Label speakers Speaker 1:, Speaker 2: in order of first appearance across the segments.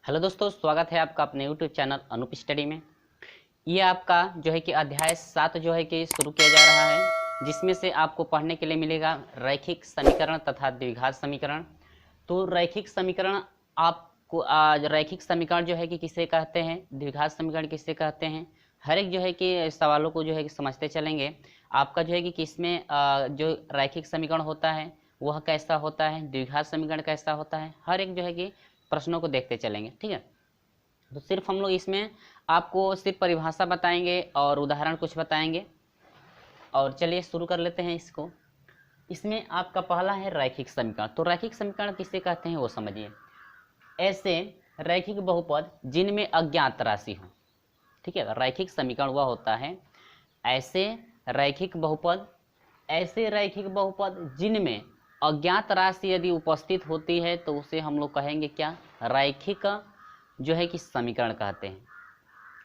Speaker 1: Hello दोस्तों, स्वागत है आपका अपने यूट्यूब चैनल अनूप स्टडी में। ये आपका जो है कि अध्याय 7 जो है कि शुरू किया जा रहा है, जिसमें से आपको पढ़ने के लिए मिलेगा रैखिक समीकरण तथा द्विघात समीकरण। तो रैखिक समीकरण आपको रैखिक समीकरण जो है कि किसे कहते हैं, द्विघात समीकरण किसे कहते हैं, हर एक जो है कि सवालों को जो है कि समझते चलेंगे। आपका जो है कि किसमें जो रैखिक समीकरण होता है वह कैसा होता है, द्विघात समीकरण कैसा होता है, हर एक जो है कि प्रश्नों को देखते चलेंगे। ठीक है, तो सिर्फ हम लोग इसमें आपको सिर्फ परिभाषा बताएंगे और उदाहरण कुछ बताएंगे। और चलिए शुरू कर लेते हैं इसको। इसमें आपका पहला है रैखिक समीकरण। तो रैखिक समीकरण किसे कहते हैं वो समझिए। ऐसे रैखिक बहुपद जिनमें अज्ञात राशि हो। ठीक है, रैखिक समीकरण वह होता है ऐसे रैखिक बहुपद जिनमें अज्ञात राशि यदि उपस्थित होती है तो उसे हम लोग कहेंगे क्या, रैखिक जो है कि समीकरण कहते हैं।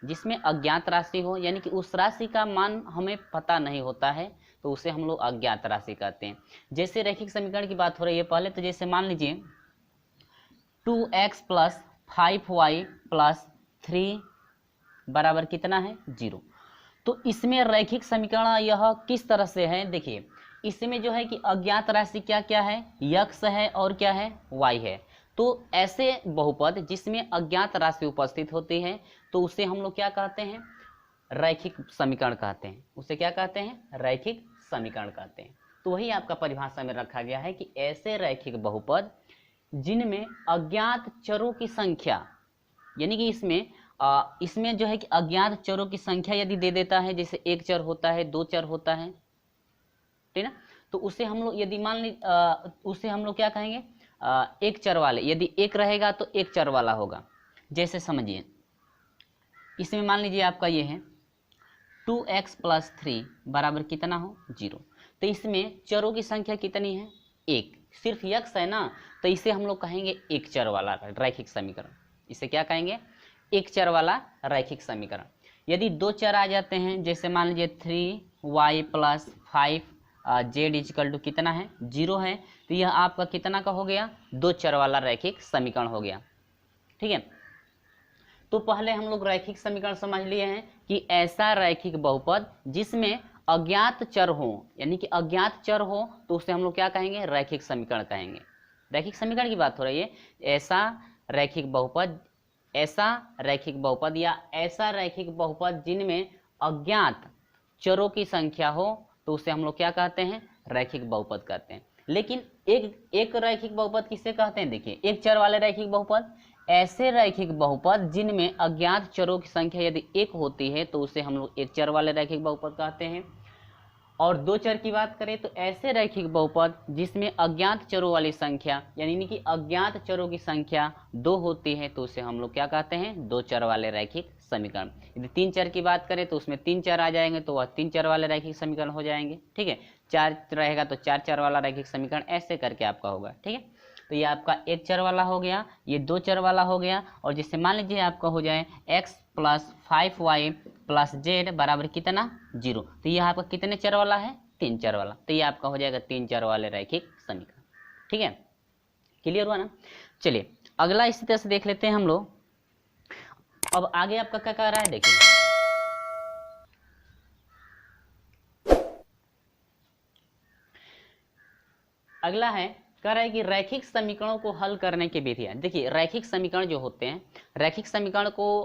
Speaker 1: जिसमें अज्ञात राशि हो, यानी कि उस राशि का मान हमें पता नहीं होता है, तो उसे हम लोग अज्ञात राशि कहते हैं। जैसे रैखिक समीकरण की बात हो रही है पहले, तो जैसे मान लीजिए 2x प्लस 5y प्लस 3 बराबर कितना है, 0। तो इसमें रैखिक समीकरण यह किस तरह से है, देखिए इसमें जो है कि अज्ञात राशि क्या क्या है, x है और क्या है, y है। तो ऐसे बहुपद जिसमें अज्ञात राशि उपस्थित होती है तो उसे हम लोग क्या कहते हैं, रैखिक समीकरण कहते हैं। उसे क्या कहते हैं, रैखिक समीकरण कहते हैं। तो वही आपका परिभाषा में रखा गया है कि ऐसे रैखिक बहुपद जिनमें अज्ञात चरों की संख्या, यानी कि इसमें जो है कि अज्ञात चरों की संख्या यदि दे देता है, जैसे एक चर होता है, दो चर होता है, ठीक ना, तो उसे हम लोग यदि मान ली उसे हम लोग क्या कहेंगे, एक चर वाले। यदि एक रहेगा तो एक चर वाला होगा। जैसे समझिए इसमें मान लीजिए आपका ये है 2x प्लस 3 बराबर कितना हो, 0। तो इसमें चरों की संख्या कितनी है, एक, सिर्फ x है ना, तो इसे हम लोग कहेंगे एक चर वाला रैखिक समीकरण। इसे क्या कहेंगे, एक चर वाला रैखिक समीकरण। यदि दो चर आ जाते हैं, जैसे मान लीजिए 3y plus 5z is equal to कितना है, 0 है, तो यह आपका कितना का हो गया, दो चर वाला रैखिक समीकरण हो गया। ठीक है, तो पहले हम लोग रैखिक समीकरण समझ लिए हैं कि ऐसा रैखिक बहुपद जिसमें अज्ञात चर हो, यानी कि अज्ञात चर हो, तो उसे हम लोग क्या कहेंगे, रैखिक समीकरण कहेंगे। रैखिक समीकरण की बात हो रही है। ऐसा रैखिक बहुपद या ऐसा रैखिक बहुपद जिनमें अज्ञात चरों की संख्या हो, तो उसे हम लोग क्या कहते हैं, रैखिक बहुपद कहते हैं। लेकिन एक रैखिक बहुपद किसे कहते हैं, देखिए एक चर वाले रैखिक बहुपद, ऐसे रैखिक बहुपद जिनमें अज्ञात चरों की संख्या यदि एक होती है तो उसे हम लोग एक चर वाले रैखिक बहुपद कहते हैं। और दो चर की बात करें तो ऐसे रैखिक बहुपद जिसमें अज्ञात चरों वाली संख्या, यानी कि अज्ञात चरों की संख्या दो होती है, तो उसे हम लोग क्या कहते हैं, दो चर वाले रैखिक समीकरण। यदि तीन चर की बात करें तो उसमें तीन चर आ जाएंगे, तो वह तीन चर वाले रैखिक समीकरण हो जाएंगे। ठीक है, चार रहेगा तो चार चर वाला रैखिक समीकरण, ऐसे करके आपका होगा। ठीक है, तो ये आपका एक चर वाला हो गया, ये दो चर वाला हो गया। और जिससे मान लीजिए आपका हो जाए x plus 5y plus z बराबर कितना, 0। तो यह आपका कितने चर वाला है, तीन चर वाला। तो ये आपका हो जाएगा तीन चर वाले रैखिक समीकरण। ठीक है, क्लियर हुआ ना। चलिए अगला इसी तरह से देख लेते हैं हम लोग। अब आगे आपका क्या कह रहा है, देखिए अगला है, कह रहा है कि रैखिक समीकरणों को हल करने की विधियां। देखिए रैखिक समीकरण जो होते हैं, रैखिक समीकरण को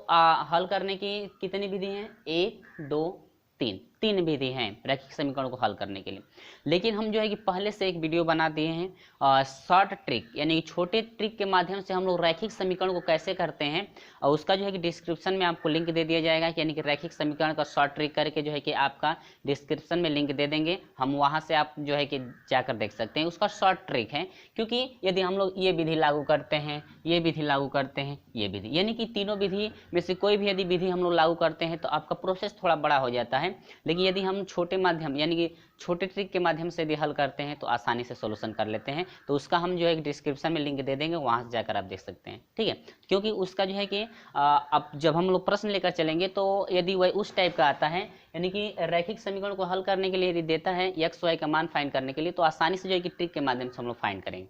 Speaker 1: हल करने की कितनी विधि हैं, एक, दो, तीन विधि हैं रैखिक समीकरण को हल करने के लिए। लेकिन हम जो है कि पहले से एक वीडियो बना दिए हैं शॉर्ट ट्रिक, यानी छोटे ट्रिक के माध्यम से हम लोग रैखिक समीकरण को कैसे करते हैं, और उसका जो है कि डिस्क्रिप्शन में आपको लिंक दे दिया जाएगा। यानी कि रैखिक समीकरण का शॉर्ट ट्रिक करके जो है कि आपका डिस्क्रिप्शन में लिंक दे देंगे, हम वहां से आप जो है कि जाकर देख सकते हैं। उसका शॉर्ट ट्रिक है, क्योंकि यदि हम लोग ये विधि लागू करते हैं, ये विधि लागू करते हैं, ये विधि, यानी कि तीनों विधि में से कोई भी यदि विधि हम लोग लागू करते हैं तो आपका प्रोसेस थोड़ा बड़ा हो जाता है। लेकिन यदि हम छोटे माध्यम, यानी कि छोटे ट्रिक के माध्यम से यदि हल करते हैं तो आसानी से सोल्यूशन कर लेते हैं। तो उसका हम जो है डिस्क्रिप्शन में लिंक दे देंगे, वहां से जाकर आप देख सकते हैं। ठीक है, क्योंकि उसका जो है कि अब जब हम लोग प्रश्न लेकर चलेंगे तो यदि वह उस टाइप का आता है, यानी कि रैखिक समीकरण को हल करने के लिए यदि देता है एक्स वाई का मान फाइंड करने के लिए, तो आसानी से जो है कि ट्रिक के माध्यम से हम लोग फाइंड करेंगे।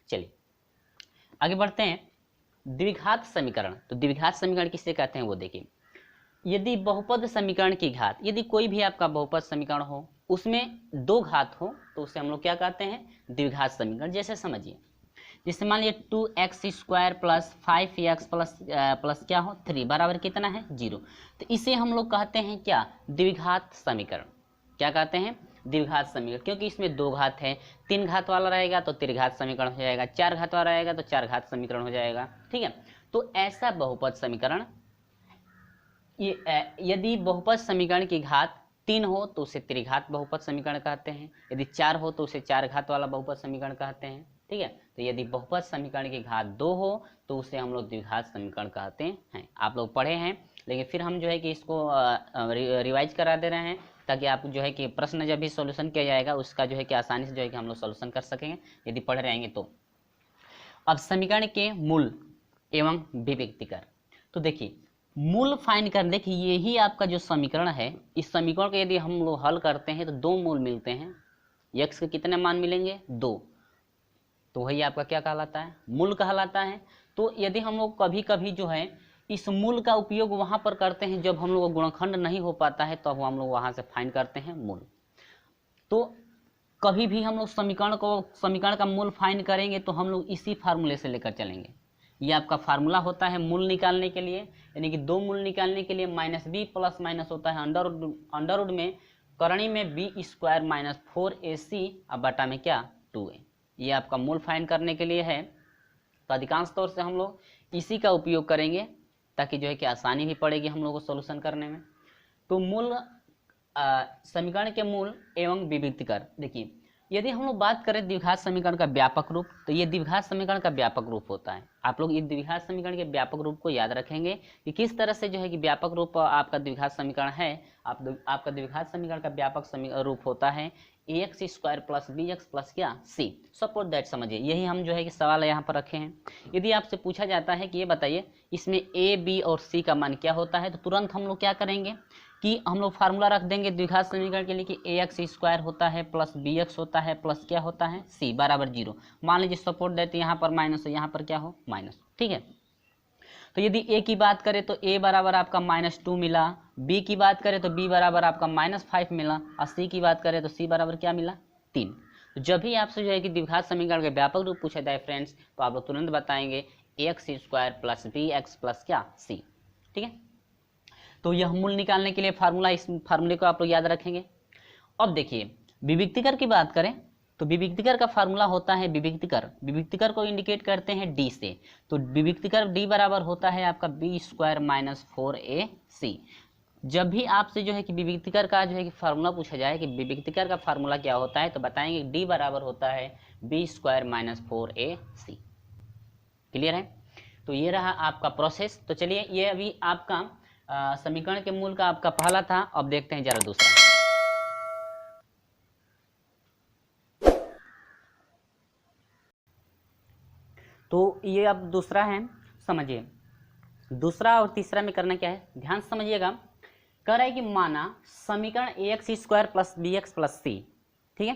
Speaker 1: चलिए आगे बढ़ते हैं। द्विघात समीकरण, तो द्विघात समीकरण किसे कहते हैं वो देखिए। यदि बहुपद समीकरण की घात, यदि कोई भी आपका बहुपद समीकरण हो उसमें दो घात हो तो उसे हम लोग क्या कहते हैं, द्विघात समीकरण। जैसे समझिए, जैसे मान लीजिए 2x² प्लस 5x प्लस क्या हो 3 बराबर कितना है 0, तो इसे हम लोग कहते हैं क्या, द्विघात समीकरण। क्या कहते हैं, द्विघात समीकरण, क्योंकि इसमें दो घात है। 3 घात वाला रहेगा तो त्रिघात समीकरण हो जाएगा, 4 घात वाला रहेगा तो चार घात समीकरण हो जाएगा, ठीक है। तो ऐसा बहुपद समीकरण, यदि बहुपद समीकरण की घात 3 हो तो उसे त्रिघात बहुपद समीकरण कहते हैं, यदि 4 हो तो उसे चार घात वाला बहुपद समीकरण कहते हैं, ठीक है। तो यदि बहुपद समीकरण की घात 2 हो तो उसे हम लोग द्विघात समीकरण कहते हैं। आप लोग पढ़े हैं, लेकिन फिर हम जो है कि इसको रिवाइज करा दे रहे हैं ताकि आप जो है कि प्रश्न जब भी सॉल्यूशन किया जाएगा उसका जो है कि आसानी से जो है कि हम लोग सॉल्यूशन कर सकेंगे यदि पढ़ रहेंगे तो। अब समीकरण के मूल एवं विभक्तिकर, तो देखिए मूल फाइंड कर, देखिए यही आपका जो समीकरण है, इस समीकरण को यदि हम लोग हल करते हैं तो दो मूल मिलते हैं। x के कितने मान मिलेंगे 2, तो वही आपका क्या कहलाता है, मूल कहलाता है। तो यदि हम लोग कभी कभी जो है इस मूल का उपयोग वहां पर करते हैं जब हम लोग गुणनखंड नहीं हो पाता है, तो अब हम लोग वहां से फाइंड करते हैं मूल। तो कभी भी हम लोग समीकरण का मूल फाइंड करेंगे तो हम लोग इसी फार्मूले से लेकर चलेंगे। ये आपका फार्मूला होता है मूल निकालने के लिए, यानी कि दो मूल निकालने के लिए -b प्लस माइनस होता है अंडर रूट में करणी में b² - 4ac अब बटा में क्या 2a। ये आपका मूल फाइंड करने के लिए है। तो अधिकांश तौर से हम लोग इसी का उपयोग करेंगे ताकि जो है कि आसानी भी पड़ेगी हम लोगों को सॉल्यूशन करने में। तो मूल समीकरण के मूल एवं विभक्तिकर, देखिए यदि हम लोग बात करें द्विघात समीकरण का व्यापक रूप, तो ये द्विघात समीकरण का व्यापक रूप होता है। आप लोग इस द्विघात समीकरण के व्यापक रूप को याद रखेंगे कि किस तरह से जो है कि व्यापक रूप आपका द्विघात समीकरण है। आपका द्विघात समीकरण का व्यापक रूप होता है ax² प्लस bx प्लस क्या c। सपोज दैट, समझिए यही हम जो है कि सवाल यहाँ पर रखे हैं। यदि आपसे पूछा जाता है कि ये बताइए इसमें a b और c का मान क्या होता है, तो तुरंत हम लोग क्या करेंगे कि हम लोग फार्मूला रख देंगे द्विघात समीकरण के लिए कि ax² होता है प्लस bx होता है प्लस क्या होता है c बराबर 0। मान लीजिए सपोर्ट देते यहाँ पर माइनस हो, यहाँ पर क्या हो माइनस, ठीक है। तो यदि a की बात करें तो a बराबर आपका -2 मिला, b की बात करें तो b बराबर आपका -5 मिला, और c की बात करें तो c बराबर क्या मिला 3। तो जब भी आपसे जो है कि द्विघात समीकरण के व्यापक रूप पूछा जाए फ्रेंड्स, तो आप लोग तुरंत बताएंगे ax² प्लस bx प्लस क्या c, ठीक है। तो यह मूल निकालने के लिए फार्मूला, इस फार्मूले को आप लोग याद रखेंगे। अब देखिए विभक्तिकर की बात करें तो विभक्तिकर का फार्मूला होता है विभक्तिकर को इंडिकेट करते हैं d से। तो विभक्तिकर d बराबर होता है आपका b² - 4ac। जब भी आपसे जो है कि विभक्तिकर का जो है कि फार्मूला पूछा जाए कि विभक्तिकर का फार्मूला क्या होता है, तो बताएंगे d बराबर होता है b² - 4ac। क्लियर है। तो ये रहा आपका प्रोसेस। तो चलिए ये अभी आपका समीकरण के मूल का आपका पहला था। अब देखते हैं जरा दूसरा। तो ये अब दूसरा है, समझिए दूसरा और तीसरा में करना क्या है, ध्यान से समझिएगा। कह रहा है कि माना समीकरण ax² plus bx plus c, ठीक है,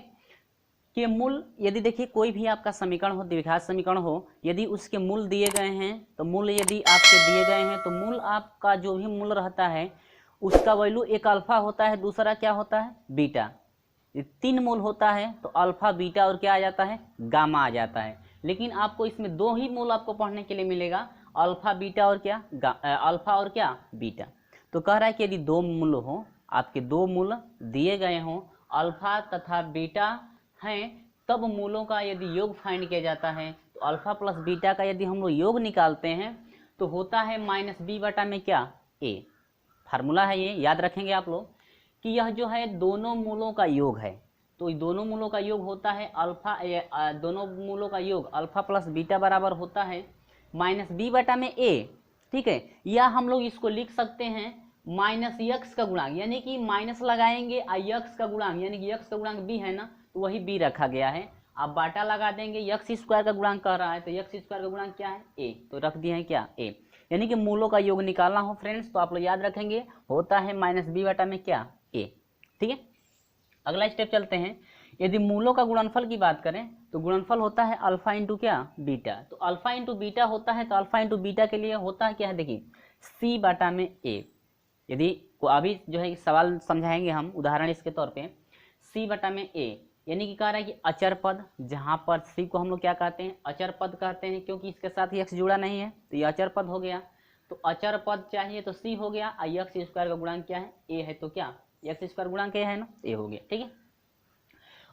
Speaker 1: कि मूल, यदि देखिए कोई भी आपका समीकरण हो, द्विघात समीकरण हो, यदि उसके मूल दिए गए हैं तो मूल यदि आपके दिए गए हैं तो मूल आपका जो भी मूल रहता है उसका वैल्यू एक अल्फा होता है, दूसरा क्या होता है बीटा। 3 मूल होता है तो अल्फा बीटा और क्या आ जाता है गामा आ जाता है। लेकिन आपको इसमें दो ही मूल आपको पढ़ने के लिए मिलेगा, अल्फा बीटा और क्या अल्फा और क्या बीटा। तो कह रहा है कि यदि दो मूल हो, आपके दो मूल दिए गए हों अल्फा तथा बीटा हैं, तब मूलों का यदि योग फाइंड किया जाता है तो अल्फा प्लस बीटा का यदि हम लोग योग निकालते हैं तो होता है -b बटा में क्या a। फार्मूला है ये, याद रखेंगे आप लोग कि यह जो है दोनों मूलों का योग है। तो दोनों मूलों का योग होता है अल्फा, दोनों मूलों का योग अल्फा प्लस बीटा बराबर होता है -b बटा में a, ठीक है। या हम लोग इसको लिख सकते हैं -x का गुणांक, यानी कि माइनस लगाएंगे x का गुणांक, यानी कि x का गुणांक b है ना, तो वही b रखा गया है। आप बाटा लगा देंगे, x² का गुणांक कह रहा है तो x² का गुणांक क्या है a, तो रख दिए हैं क्या a। यानी कि मूलों का योग निकालना हो फ्रेंड्स तो आप लोग याद रखेंगे होता है -b बटा में क्या a, ठीक है। अगला स्टेप चलते हैं। यदि मूलों का गुणनफल की बात करें तो गुणनफल होता है अल्फा इंटू क्या, बीटा। तो अल्फा इंटू बीटा होता है, तो अल्फा इंटू बीटा के लिए होता है क्या है, देखिए सी बटा में ए। यदि अभी जो है सवाल समझाएंगे हम उदाहरण इसके तौर पे, सी बटा में ए यानी कि कह रहा है कि अचर पद, जहां पर सी को हम लोग क्या कहते हैं, अचर पद कहते हैं, क्योंकि इसके साथ एक्स जुड़ा नहीं है तो ये अचर पद हो गया। तो अचर पद चाहिए तो सी हो गया, एक्स स्क्वायर का गुणांक क्या है, ए है, तो क्या एक्स स्क्वायर गुणांक ए है ना, ए हो गया। ठीक है,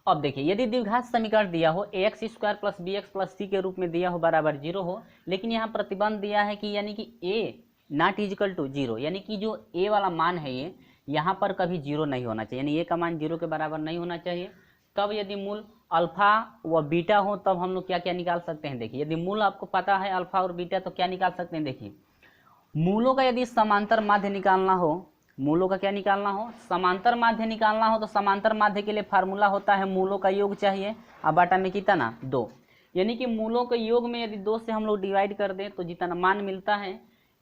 Speaker 1: अब देखिए यदि द्विघात समीकरण दिया हो a x square plus b x plus c के रूप में दिया हो बराबर 0 हो, लेकिन यहाँ प्रतिबंध दिया है कि यानी कि ए नॉट इजिकल टू 0, यानी कि जो ए वाला मान है ये यहाँ पर कभी 0 नहीं होना चाहिए, यानी ए का मान 0 के बराबर नहीं होना चाहिए। तब यदि मूल अल्फा व बीटा हो तब हम लोग क्या क्या निकाल सकते हैं, देखिए यदि मूल आपको पता है अल्फा और बीटा तो क्या निकाल सकते हैं, देखिए मूलों का यदि समांतर माध्य निकालना हो, मूलों का क्या निकालना हो, समांतर माध्य निकालना हो, तो समांतर माध्य के लिए फार्मूला होता है मूलों का योग चाहिए और बाटा में कितना 2, यानी कि मूलों के योग में यदि 2 से हम लोग डिवाइड कर दें तो जितना मान मिलता है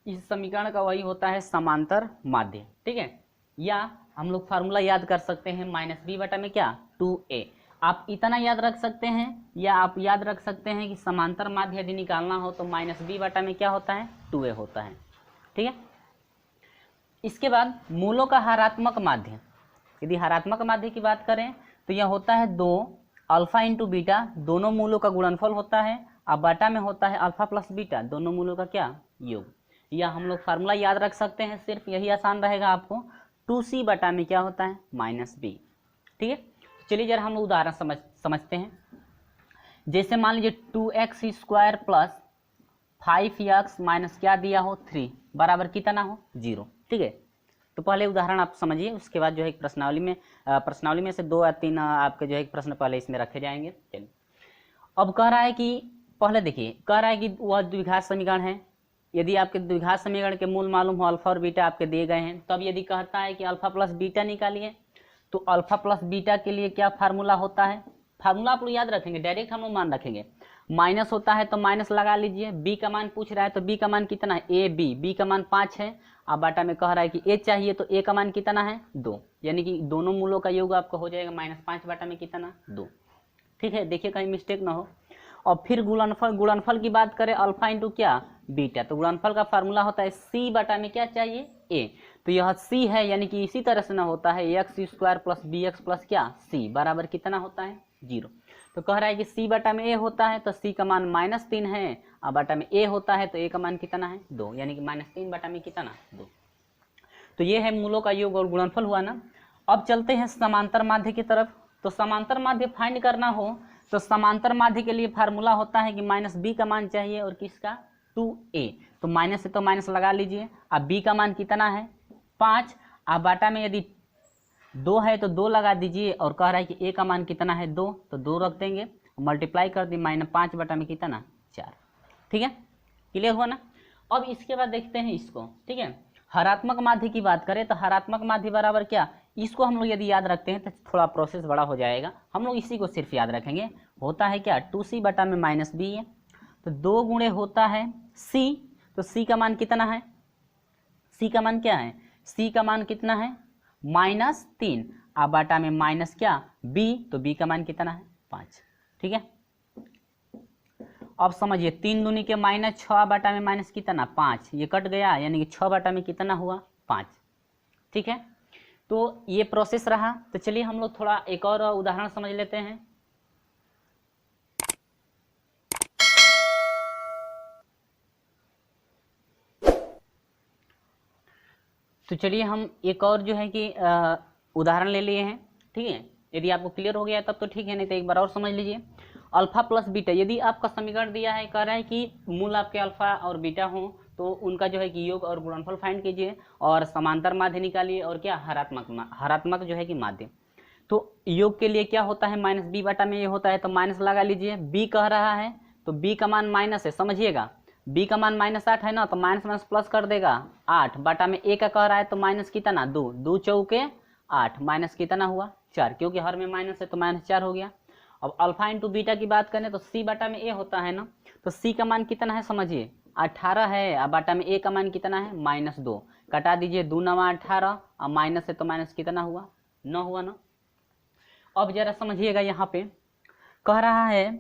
Speaker 1: इस समीकरण का वही होता है समांतर माध्य। ठीक है, या हम लोग फार्मूला याद कर सकते हैं माइनस बी बटा में क्या 2a। आप इतना याद रख सकते हैं या आप याद रख सकते हैं कि समांतर माध्य यदि निकालना हो तो माइनस बी बटा में क्या होता है 2a होता है। ठीक है, इसके बाद मूलों का हरात्मक माध्य, यदि हरात्मक माध्य की बात करें तो यह होता है 2 अल्फा इंटू बीटा, दोनों मूलों का गुणनफल होता है, और बाटा में होता है अल्फा प्लस बीटा, दोनों मूलों का क्या योग। या हम लोग फार्मूला याद रख सकते हैं, सिर्फ यही आसान रहेगा आपको, 2c बटा में क्या होता है माइनस बी। ठीक है, चलिए जरा हम लोग उदाहरण समझते हैं। जैसे मान लीजिए 2x square plus 5x minus क्या दिया हो 3 बराबर कितना हो 0। ठीक है, तो पहले उदाहरण आप समझिए, उसके बाद जो है प्रश्नावली में से 2 या 3 आपके जो है प्रश्न पहले इसमें रखे जाएंगे। चलिए, अब कह रहा है कि पहले देखिए, कह रहा है कि वह द्विघात समीकरण है, यदि आपके द्विघात समीकरण के मूल मालूम हो अल्फा और बीटा आपके दिए गए हैं, तब यदि कहता है कि अल्फा प्लस बीटा निकालिए तो अल्फा प्लस बीटा के लिए क्या फार्मूला होता है, फार्मूला आप लोग याद रखेंगे, डायरेक्ट हम लोग मान रखेंगे, माइनस होता है तो माइनस लगा लीजिए, बी का मान पूछ रहा है तो बी का मान कितना है ए बी, बी का मान 5 है, अब बाटा में कह रहा है कि ए चाहिए तो ए का मान कितना है 2, यानी कि दोनों मूलों का योग आपका हो जाएगा -5 बाटा में कितना 2। ठीक है, देखिए कहीं मिस्टेक ना हो। और फिर गुणनफल की बात करें अल्फा इंटू क्या बीटा, तो गुणनफल का फार्मूला होता है सी बटा में क्या चाहिए ए, तो यह सी है, यानी कि इसी तरह से ना होता है x square plus b x plus क्या सी बराबर कितना होता है 0। तो कह रहा है कि सी बटा में ए होता है तो सी का मान -3 है, और बटा में ए होता है तो ए का मान कितना है 2, यानी कि -3 बटा में कितना 2। तो ये है मूलों का योग और गुणनफल हुआ ना। अब चलते हैं समांतर माध्य की तरफ। तो समांतर माध्य फाइंड करना हो तो समांतर माध्य के लिए फार्मूला होता है कि -b का मान चाहिए और किसका 2a, तो माइनस से तो माइनस लगा लीजिए, अब b का मान कितना है 5, अब बाटा में यदि 2 है तो 2 लगा दीजिए, और कह रहा है कि a का मान कितना है 2, तो 2 रख देंगे, मल्टीप्लाई कर दी -5 बटा में कितना 4। ठीक है, क्लियर हुआ ना। अब इसके बाद देखते हैं इसको। ठीक है, हरात्मक माध्य की बात करें तो हरात्मक माध्य बराबर क्या, इसको हम लोग यदि याद रखते हैं तो थोड़ा प्रोसेस बड़ा हो जाएगा, हम लोग इसी को सिर्फ याद रखेंगे। होता है क्या 2c बटा में -b है, तो 2 गुणे होता है c, तो c का मान कितना है, c का मान क्या है, c का मान कितना है -3, अब बाटा में माइनस क्या b, तो b का मान कितना है 5। ठीक है, अब समझिए 3 दूनी के -6 बटा में माइनस कितना 5, ये कट गया, यानी कि 6 बटा में कितना हुआ 5। ठीक है, तो ये प्रोसेस रहा। तो चलिए हम लोग थोड़ा एक और उदाहरण समझ लेते हैं। तो चलिए हम एक और जो है कि उदाहरण ले लिए हैं। ठीक है, यदि आपको क्लियर हो गया तब तो ठीक है, नहीं तो एक बार और समझ लीजिए। अल्फा प्लस बीटा, यदि आपका समीकरण दिया है, कह रहा है कि मूल आपके अल्फा और बीटा हो तो उनका जो है कि योग और गुणनफल फाइंड कीजिए और समांतर माध्य निकालिए और क्या हरात्मक जो है कि माध्य। तो योग के लिए क्या होता है -b बटा में ये होता है तो माइनस लगा लीजिए, b कह रहा है तो b का मान माइनस है, समझिएगा b का मान -8 है ना, तो माइनस प्लस कर देगा 8 बटा में a का कह रहा है तो माइनस कितना 2, 2 चौके 8, माइनस कितना हुआ 4, क्योंकि हर में माइनस है तो -4 हो गया। अब अल्फा इंटू बीटा की बात करें तो c बटा में a होता है ना, तो c का मान कितना है समझिए 18 है, अब बाटा में a का मान कितना है -2, कटा दीजिए 2 9 18, और माइनस है तो माइनस कितना हुआ 9 हुआ ना। अब जरा समझिएगा, यहाँ पे कह रहा है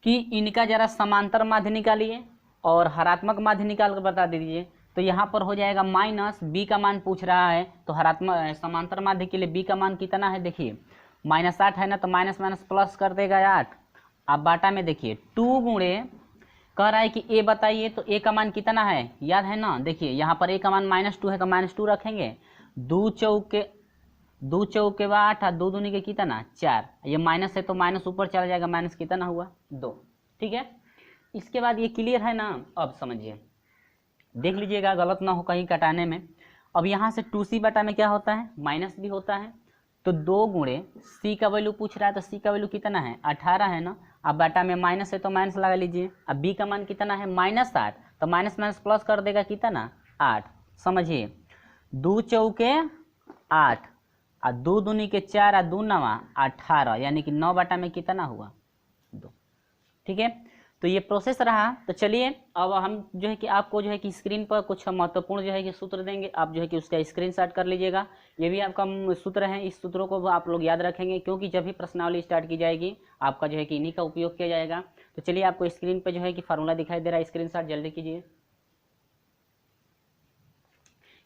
Speaker 1: कि इनका जरा समांतर माध्य निकालिए और हरात्मक माध्य निकाल कर बता दीजिए। तो यहाँ पर हो जाएगा माइनस बी का मान पूछ रहा है, तो हरात्मक समांतर माध्य के लिए बी का मान कितना है, देखिए -8 है ना, तो माइनस माइनस प्लस कर देगा 8। अब बाटा में देखिए 2 गुणे, कह रहा है कि ए बताइए, तो ए का मान कितना है, याद है ना, देखिए यहाँ पर ए का मान -2 है, तो -2 रखेंगे। 2 चौके 8 और 2 दूनी के कितना 4, ये माइनस है तो माइनस ऊपर चला जाएगा, माइनस कितना हुआ 2। ठीक है, इसके बाद ये क्लियर है ना। अब समझिए, देख लीजिएगा गलत ना हो कहीं कटाने में। अब यहाँ से 2c बटा में क्या होता है, माइनस भी होता है, तो 2 गुणे c का वैल्यू पूछ रहा है, तो c का वैल्यू कितना है 18 है ना। अब बटा में माइनस है तो माइनस लगा लीजिए। अब b का मान कितना है -8, तो माइनस माइनस प्लस कर देगा कितना 8। समझिए 2 चौके 8 और 2 दूनी के 4 और 2 नवा 18, यानी कि 9 बटा में कितना हुआ 2। ठीक है, तो ये प्रोसेस रहा। तो चलिए अब हम जो है कि आपको जो है कि स्क्रीन पर कुछ महत्वपूर्ण जो है कि सूत्र देंगे, आप जो है कि उसका स्क्रीनशॉट कर लीजिएगा। ये भी आपका सूत्र है, इस सूत्रों को आप लोग याद रखेंगे, क्योंकि जब भी प्रश्नावली स्टार्ट की जाएगी आपका जो है कि इन्हीं का उपयोग किया जाएगा। तो चलिए आपको स्क्रीन पर जो है कि फार्मूला दिखाई दे रहा है, स्क्रीनशॉट जल्दी कीजिए।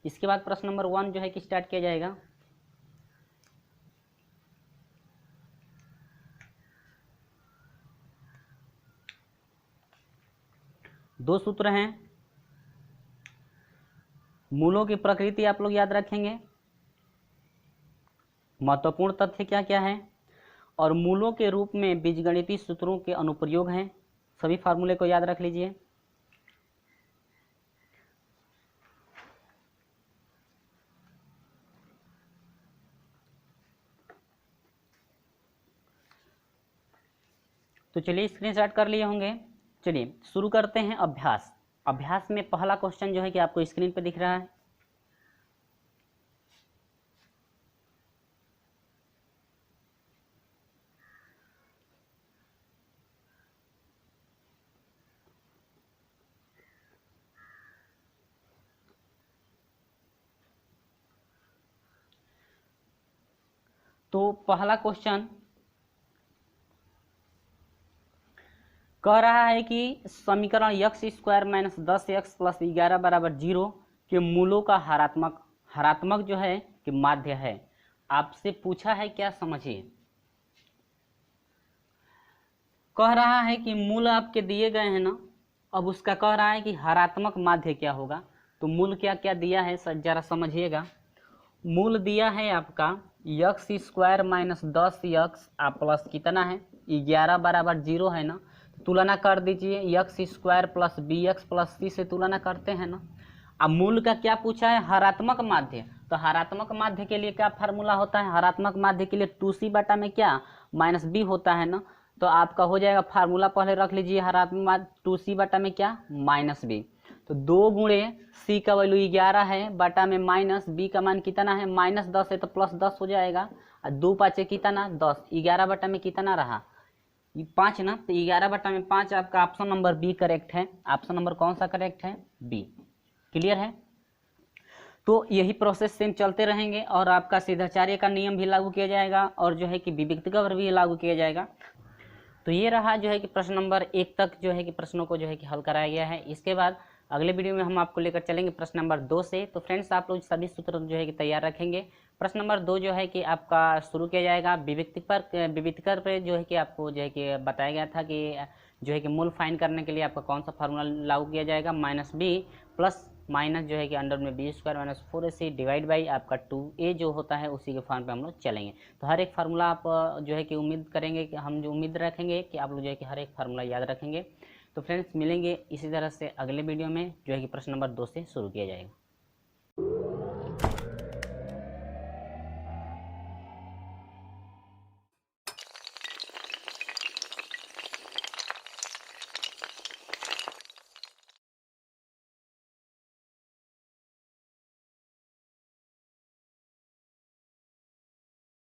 Speaker 1: इसके बाद प्रश्न नंबर 1 जो है कि स्टार्ट किया जाएगा। दो सूत्र हैं, मूलों की प्रकृति आप लोग याद रखेंगे, महत्वपूर्ण तथ्य क्या क्या है, और मूलों के रूप में बीजगणितीय सूत्रों के अनुप्रयोग हैं। सभी फार्मूले को याद रख लीजिए। तो चलिए स्क्रीनशॉट कर लिए होंगे। चलिए शुरू करते हैं अभ्यास। अभ्यास में पहला क्वेश्चन जो है कि आपको स्क्रीन पर दिख रहा है। तो पहला क्वेश्चन कह रहा है कि समीकरण x² - 10x + 11 = 0 के मूलों का हरात्मक जो है कि माध्य है। आपसे पूछा है क्या, समझिए। कह रहा है कि मूल आपके दिए गए हैं ना, अब उसका कह रहा है कि हरात्मक माध्य क्या होगा। तो मूल क्या क्या दिया है जरा समझिएगा। मूल दिया है आपका x² - 10x प्लस कितना है 11 = 0 है ना। तुलना कर दीजिए, x² + bx + c से तुलना करते हैं ना। अब मूल का क्या पूछा है, हरात्मक माध्य। तो हरात्मक माध्य के लिए क्या फार्मूला होता है, हरात्मक माध्य के लिए 2c बटा में क्या -b होता है ना। तो आपका हो जाएगा, फार्मूला पहले रख लीजिए, हरात्मक माध्य 2c बटा में क्या -b। तो 2 गुणे c का वैल्यू 11 है बटा में माइनस b का मान कितना है -10 है, तो +10 हो जाएगा। और 2 पाँचे कितना 10, 11 बटा में कितना रहा 5 ना। तो 11 बटा में 5 आपका ऑप्शन नंबर बी करेक्ट है। ऑप्शन नंबर कौन सा करेक्ट है, बी। क्लियर है। तो यही प्रोसेस सेम चलते रहेंगे और आपका सिद्धाचार्य का नियम भी लागू किया जाएगा और जो है कि विविक्ति का भी लागू किया जाएगा। तो ये रहा जो है कि प्रश्न नंबर 1 तक जो है कि प्रश्नों को जो है कि हल कराया गया है। इसके बाद अगले वीडियो में हम आपको लेकर चलेंगे प्रश्न नंबर 2 से। तो फ्रेंड्स आप लोग सभी सूत्र जो है कि तैयार रखेंगे। प्रश्न नंबर 2 जो है कि आपका शुरू किया जाएगा विविक्तिकर पर जो है कि आपको जो है कि बताया गया था कि जो है कि मूल फाइंड करने के लिए आपका कौन सा फार्मूला लागू किया जाएगा, -b प्लस माइनस जो है कि अंडर में b² - 4ac डिवाइड बाई आपका 2a जो होता है उसी के फॉर्म पे हम लोग चलेंगे। तो हर एक फार्मूला आप जो है कि उम्मीद करेंगे कि हम जो उम्मीद रखेंगे कि आप लोग जो है कि हर एक फार्मूला याद रखेंगे। तो फ्रेंड्स मिलेंगे इसी तरह से अगले वीडियो में जो है कि प्रश्न नंबर 2 से शुरू किया जाएगा।